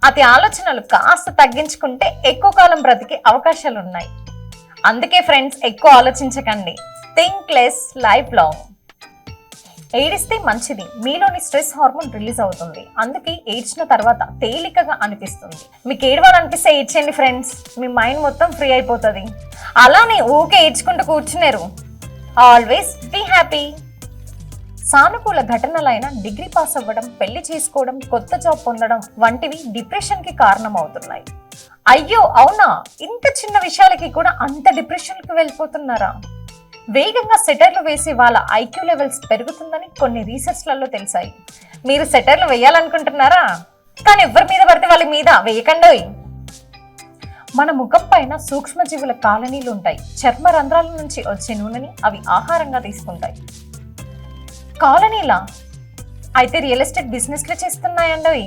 అతి ఆలోచనలు కాస్త తగ్గించుకుంటే ఎక్కువ కాలం బ్రతికే అవకాశాలు ఉన్నాయి. అందుకే ఫ్రెండ్స్, ఎక్కువ ఆలోచించకండి. Think less, life long. ఏడిస్తే మంచిది, మీలోని స్ట్రెస్ హార్మోన్ రిలీజ్ అవుతుంది. అందుకే ఏడ్చిన తర్వాత తేలికగా అనిపిస్తుంది. మీకు ఏడవాలనిపిస్తే ఏడ్చేయండి ఫ్రెండ్స్, మీ మైండ్ మొత్తం ఫ్రీ అయిపోతుంది. అలానే ఊకే ఏడ్చుకుంటూ కూర్చున్నారు. Always be happy. సానుకూల ఘటనలైన డిగ్రీ పాస్ అవ్వడం, పెళ్లి చేసుకోవడం, కొత్త జాబ్ పొందడం వంటివి డిప్రెషన్ కి కారణం అవుతున్నాయి. అయ్యో అవునా, ఇంత చిన్న విషయాలకి కూడా అంత డిప్రెషన్ కి వెళ్ళిపోతున్నారా? వేగంగా సెటర్లు వేసే వాళ్ళ ఐక్యూ లెవెల్స్ పెరుగుతుందని కొన్ని రీసెర్చ్లలో తెలిసాయి. మీరు సెటర్లు వేయాలనుకుంటున్నారా? కానీ ఎవరి మీద పడితే వాళ్ళ మీద వేయకండోయ్. మన ముఖం పైన సూక్ష్మజీవుల కాలనీలు ఉంటాయి. చర్మ రంధ్రాల నుంచి వచ్చే నూనెని అవి ఆహారంగా తీసుకుంటాయి. కాలనీలా? అయితే రియల్ ఎస్టేట్ బిజినెస్లే చేస్తున్నాయండోయ్.